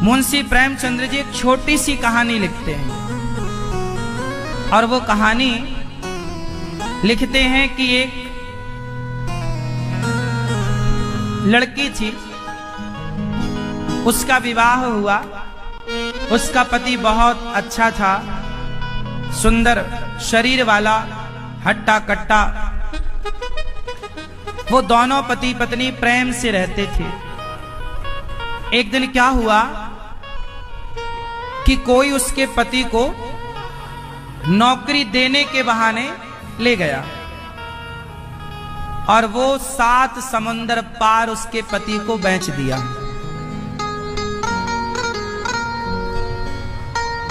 मुंशी प्रेमचंद्र जी एक छोटी सी कहानी लिखते हैं और वो कहानी लिखते हैं कि एक लड़की थी, उसका विवाह हुआ। उसका पति बहुत अच्छा था, सुंदर शरीर वाला, हट्टा कट्टा। वो दोनों पति पत्नी प्रेम से रहते थे। एक दिन क्या हुआ कि कोई उसके पति को नौकरी देने के बहाने ले गया और वो 7 समुंदर पार उसके पति को बेच दिया।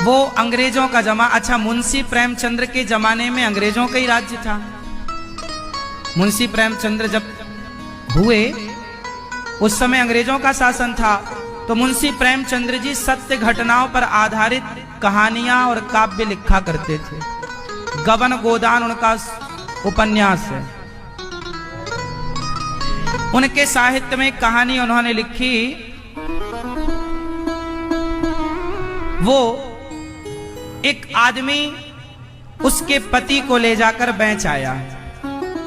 वो अंग्रेजों का अच्छा, मुंशी प्रेमचंद्र के जमाने में अंग्रेजों का ही राज्य था। मुंशी प्रेमचंद्र जब हुए उस समय अंग्रेजों का शासन था। तो मुंशी प्रेमचंद्र जी सत्य घटनाओं पर आधारित कहानियां और काव्य लिखा करते थे। गबन गोदान उनका उपन्यास है। उनके साहित्य में कहानी उन्होंने लिखी, वो एक आदमी उसके पति को ले जाकर बेच आया।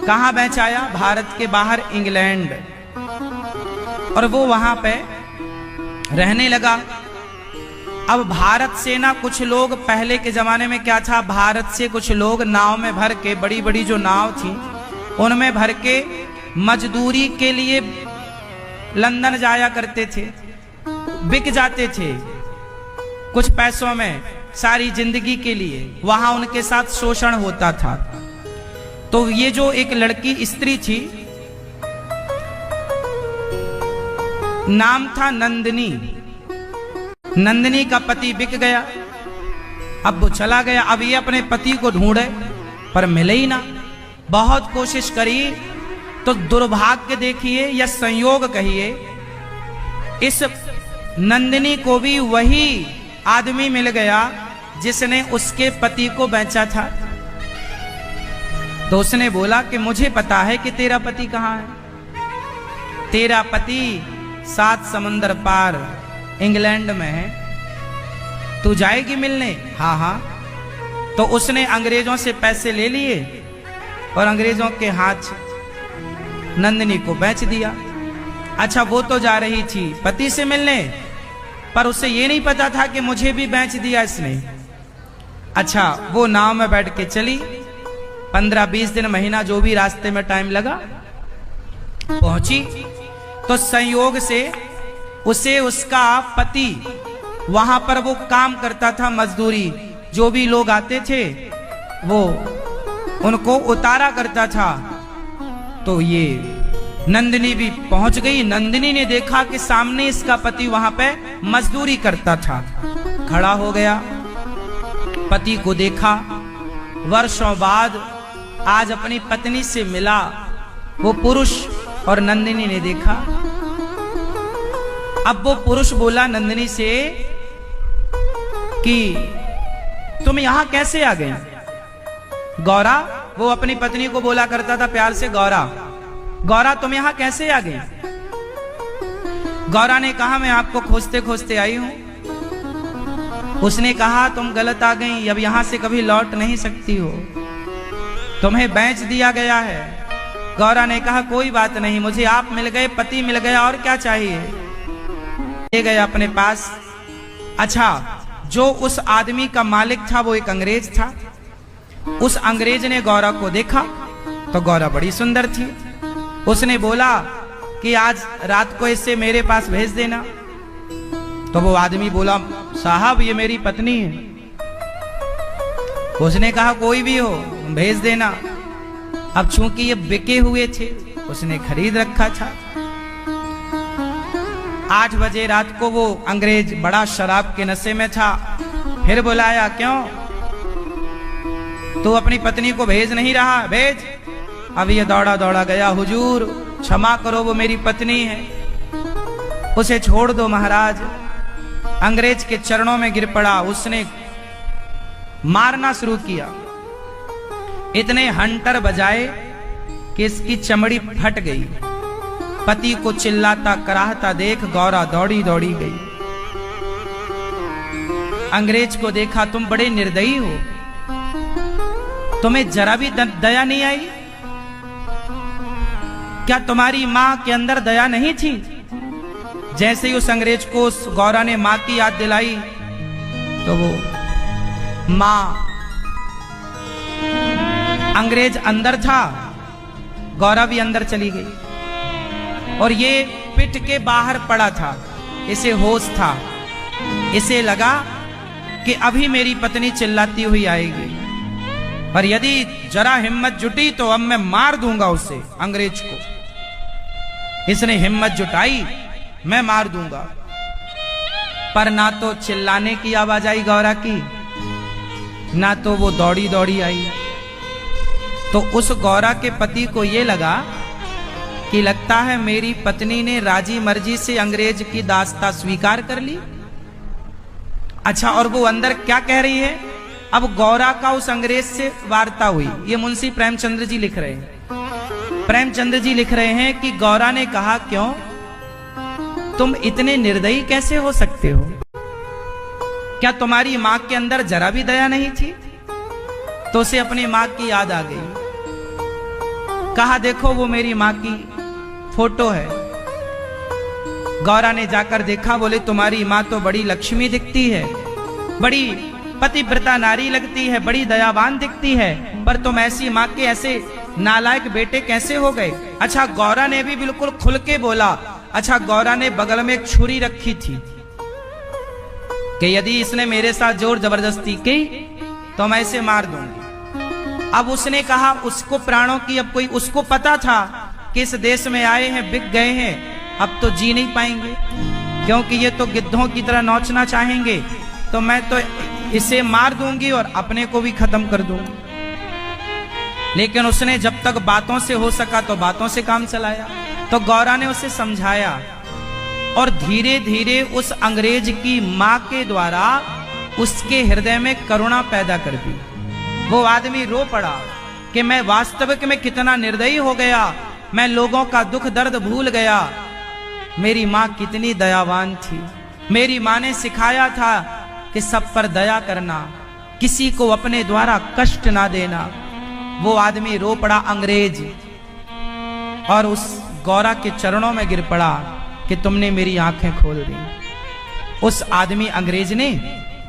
कहां बेच आया? भारत के बाहर, इंग्लैंड। और वो वहां पे रहने लगा। अब भारत से ना कुछ लोग, पहले के जमाने में क्या था, भारत से कुछ लोग नाव में भर के, बड़ी बड़ी जो नाव थी उनमें भर के मजदूरी के लिए लंदन जाया करते थे, बिक जाते थे कुछ पैसों में सारी जिंदगी के लिए। वहां उनके साथ शोषण होता था। तो ये जो एक लड़की स्त्री थी, नाम था नंदिनी। नंदिनी का पति बिक गया, अब वो चला गया। अब ये अपने पति को ढूंढे पर मिले ही ना। बहुत कोशिश करी तो दुर्भाग्य देखिए या संयोग कहिए, इस नंदिनी को भी वही आदमी मिल गया जिसने उसके पति को बेचा था। तो उसने बोला कि मुझे पता है कि तेरा पति कहाँ है। तेरा पति 7 समुंदर पार इंग्लैंड में है, तू जाएगी मिलने? हाँ हाँ। तो उसने अंग्रेजों से पैसे ले लिए और अंग्रेजों के हाथ नंदिनी को बेच दिया। अच्छा, वो तो जा रही थी पति से मिलने, पर उसे ये नहीं पता था कि मुझे भी बेच दिया इसने। अच्छा, वो नाव में बैठ के चली। 15-20 दिन, महीना, जो भी रास्ते में टाइम लगा, पहुंची तो संयोग से उसे उसका पति वहां पर वो काम करता था, मजदूरी। जो भी लोग आते थे वो उनको उतारा करता था। तो ये नंदिनी भी पहुंच गई। नंदिनी ने देखा कि सामने इसका पति वहां पे मजदूरी करता था। खड़ा हो गया, पति को देखा। वर्षों बाद आज अपनी पत्नी से मिला वो पुरुष, और नंदिनी ने देखा। अब वो पुरुष बोला नंदिनी से कि तुम यहां कैसे आ गई? गौरा, वो अपनी पत्नी को बोला करता था प्यार से, गौरा गौरा तुम यहां कैसे आ गई? गौरा ने कहा मैं आपको खोजते खोजते आई हूं। उसने कहा तुम गलत आ गई, अब यहां से कभी लौट नहीं सकती हो, तुम्हें बेच दिया गया है। गौरा ने कहा कोई बात नहीं, मुझे आप मिल गए, पति मिल गया, और क्या चाहिए। ले गए अपने पास। अच्छा, जो उस आदमी का मालिक था वो एक अंग्रेज था। उस अंग्रेज ने गौरा को देखा तो गौरा बड़ी सुंदर थी। उसने बोला कि आज रात को इसे मेरे पास भेज देना। तो वो आदमी बोला साहब ये मेरी पत्नी है। उसने कहा कोई भी हो भेज देना। अब चूंकि ये बिके हुए थे, उसने खरीद रखा था। 8 बजे रात को वो अंग्रेज बड़ा शराब के नशे में था। फिर बुलाया, क्यों तू अपनी पत्नी को भेज नहीं रहा? भेज। अब ये दौड़ा दौड़ा गया, हुजूर क्षमा करो वो मेरी पत्नी है, उसे छोड़ दो महाराज। अंग्रेज के चरणों में गिर पड़ा। उसने मारना शुरू किया। इतने हंटर बजाए कि इसकी चमड़ी फट गई। पति को चिल्लाता कराहता देख गौरा दौड़ी दौड़ी गई। अंग्रेज को देखा, तुम बड़े निर्दयी हो, तुम्हें जरा भी दया नहीं आई? क्या तुम्हारी मां के अंदर दया नहीं थी? जैसे ही उस अंग्रेज को उस गौरा ने मां की याद दिलाई तो वो मां, अंग्रेज अंदर था, गौरा भी अंदर चली गई और ये पिट के बाहर पड़ा था। इसे होश था, इसे लगा कि अभी मेरी पत्नी चिल्लाती हुई आएगी और यदि जरा हिम्मत जुटी तो अब मैं मार दूंगा उसे, अंग्रेज को। इसने हिम्मत जुटाई, मैं मार दूंगा। पर ना तो चिल्लाने की आवाज आई गौरा की, ना तो वो दौड़ी दौड़ी आई। तो उस गौरा के पति को ये लगा कि लगता है मेरी पत्नी ने राजी मर्जी से अंग्रेज की दास्ता स्वीकार कर ली। अच्छा, और वो अंदर क्या कह रही है? अब गौरा का उस अंग्रेज से वार्ता हुई। ये मुंशी प्रेमचंद्र जी लिख रहे हैं। प्रेमचंद्र जी लिख रहे हैं कि गौरा ने कहा, क्यों तुम इतने निर्दयी कैसे हो सकते हो? क्या तुम्हारी मां के अंदर जरा भी दया नहीं थी? तो उसे अपनी मां की याद आ गई। कहा, देखो वो मेरी मां की फोटो है। गौरा ने जाकर देखा, बोले तुम्हारी मां तो बड़ी लक्ष्मी दिखती है, बड़ी पतिव्रता नारी लगती है, बड़ी दयावान दिखती है, पर तुम ऐसी मां के ऐसे नालायक बेटे कैसे हो गए? अच्छा, गौरा ने भी बिल्कुल खुल के बोला। अच्छा, गौरा ने बगल में एक छुरी रखी थी कि यदि इसने मेरे साथ जोर जबरदस्ती की तो मैं इसे मार दूंगी। अब उसने कहा, उसको प्राणों की अब कोई, उसको पता था कि इस देश में आए हैं, बिक गए हैं, अब तो जी नहीं पाएंगे, क्योंकि ये तो गिद्धों की तरह नोचना चाहेंगे, तो मैं तो इसे मार दूंगी और अपने को भी खत्म कर दूंगी। लेकिन उसने जब तक बातों से हो सका तो बातों से काम चलाया। तो गौरा ने उसे समझाया और धीरे धीरे उस अंग्रेज की मां के द्वारा उसके हृदय में करुणा पैदा कर दी। वो आदमी रो पड़ा कि मैं वास्तविक में कितना निर्दयी हो गया, मैं लोगों का दुख दर्द भूल गया। मेरी मां कितनी दयावान थी, मेरी मां ने सिखाया था कि सब पर दया करना, किसी को अपने द्वारा कष्ट ना देना। वो आदमी रो पड़ा अंग्रेज और उस गौरा के चरणों में गिर पड़ा कि तुमने मेरी आंखें खोल दी। उस आदमी अंग्रेज ने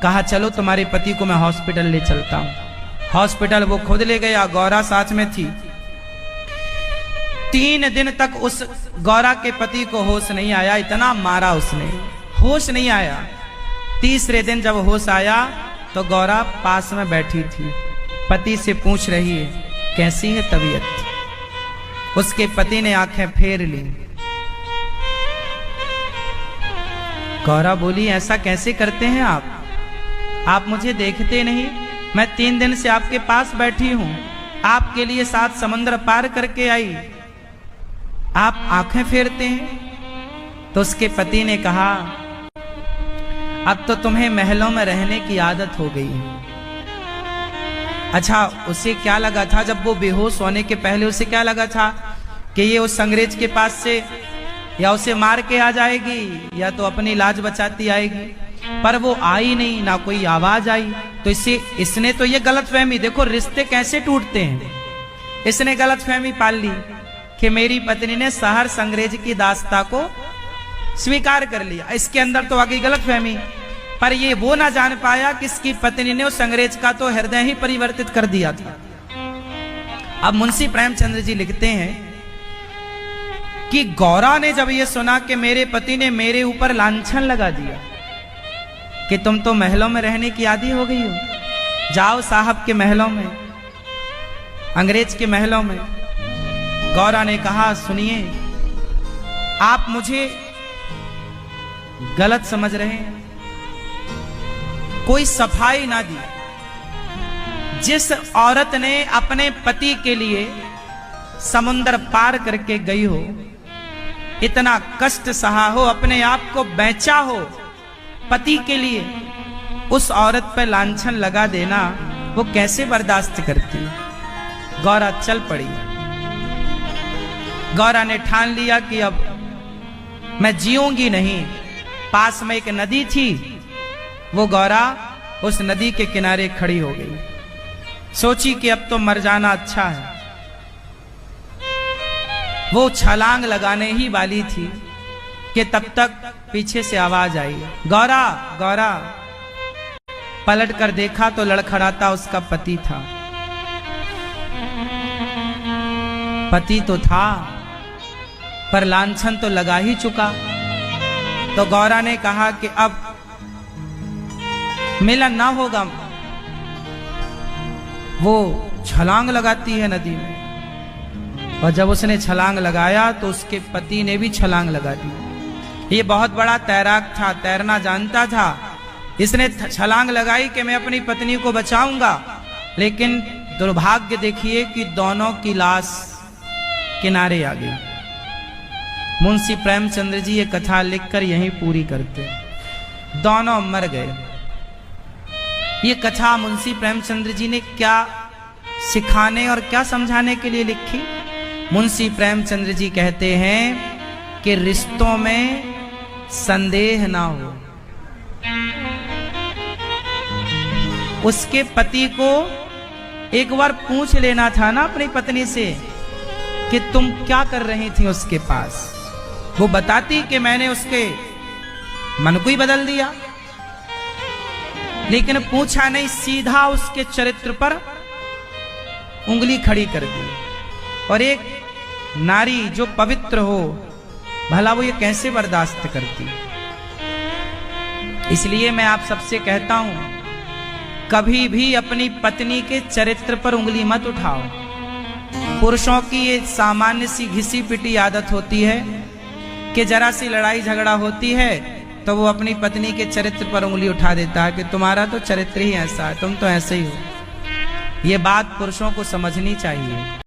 कहा, चलो तुम्हारे पति को मैं हॉस्पिटल ले चलता हूं। हॉस्पिटल वो खुद ले गया, गौरा साथ में थी। 3 दिन तक उस गौरा के पति को होश नहीं आया, इतना मारा उसने, होश नहीं आया। तीसरे दिन जब होश आया तो गौरा पास में बैठी थी, पति से पूछ रही है कैसी है तबीयत। उसके पति ने आंखें फेर ली। गौरा बोली, ऐसा कैसे करते हैं आप मुझे देखते नहीं? मैं 3 दिन से आपके पास बैठी हूं, आपके लिए 7 समुद्र पार करके आई, आप आंखें फेरते हैं? तो उसके पति ने कहा, अब तो तुम्हें महलों में रहने की आदत हो गई है। अच्छा, उसे क्या लगा था जब वो बेहोश होने के पहले, उसे क्या लगा था कि ये उस अंग्रेज के पास से या उसे मार के आ जाएगी या तो अपनी लाज बचाती आएगी, पर वो आई नहीं, ना कोई आवाज आई। तो इसने तो ये गलतफहमी, देखो रिश्ते कैसे टूटते हैं, इसने गलतफहमी पाल ली कि मेरी पत्नी ने सहर्ष अंग्रेज की दास्ता को स्वीकार कर लिया। इसके अंदर तो आ गई गलतफहमी, पर ये वो ना जान पाया कि इसकी पत्नी ने उस अंग्रेज का तो हृदय ही परिवर्तित कर दिया था। अब मुंशी प्रेमचंद्र जी लिखते हैं कि गौरा ने जब ये सुना कि मेरे पति ने मेरे ऊपर लांछन लगा दिया कि तुम तो महलों में रहने की आदी हो गई हो, जाओ साहब के महलों में, अंग्रेज के महलों में। गौरा ने कहा, सुनिए, आप मुझे गलत समझ रहे हैं, कोई सफाई ना दी। जिस औरत ने अपने पति के लिए समुद्र पार करके गई हो, इतना कष्ट सहा हो, अपने आप को बेचा हो पति के लिए, उस औरत पर लांछन लगा देना वो कैसे बर्दाश्त करती? गौरा चल पड़ी। गौरा ने ठान लिया कि अब मैं जीऊंगी नहीं। पास में एक नदी थी, वो गौरा उस नदी के किनारे खड़ी हो गई। सोची कि अब तो मर जाना अच्छा है। वो छलांग लगाने ही वाली थी कि तब तक पीछे से आवाज आई, गौरा गौरा। पलट कर देखा तो लड़खड़ाता उसका पति था। पति तो था पर लांछन तो लगा ही चुका। तो गौरा ने कहा कि अब मिलन ना होगा। वो छलांग लगाती है नदी में, और जब उसने छलांग लगाया तो उसके पति ने भी छलांग लगा दी। ये बहुत बड़ा तैराक था, तैरना जानता था। इसने छलांग लगाई कि मैं अपनी पत्नी को बचाऊंगा, लेकिन दुर्भाग्य देखिए कि दोनों की लाश किनारे आ गई। मुंशी प्रेमचंद्र जी ये कथा लिखकर यहीं पूरी करते, दोनों मर गए। ये कथा मुंशी प्रेमचंद्र जी ने क्या सिखाने और क्या समझाने के लिए लिखी? मुंशी प्रेमचंद्र जी कहते हैं कि रिश्तों में संदेह ना हो। उसके पति को एक बार पूछ लेना था ना अपनी पत्नी से कि तुम क्या कर रही थी उसके पास। वो बताती कि मैंने उसके मन को ही बदल दिया, लेकिन पूछा नहीं, सीधा उसके चरित्र पर उंगली खड़ी कर दी। और एक नारी जो पवित्र हो, भला वो ये कैसे बर्दाश्त करती? इसलिए मैं आप सबसे कहता हूं, कभी भी अपनी पत्नी के चरित्र पर उंगली मत उठाओ। पुरुषों की ये सामान्य सी घिसी पिटी आदत होती है कि जरा सी लड़ाई झगड़ा होती है तो वो अपनी पत्नी के चरित्र पर उंगली उठा देता है कि तुम्हारा तो चरित्र ही ऐसा है, तुम तो ऐसे ही हो। ये बात पुरुषों को समझनी चाहिए।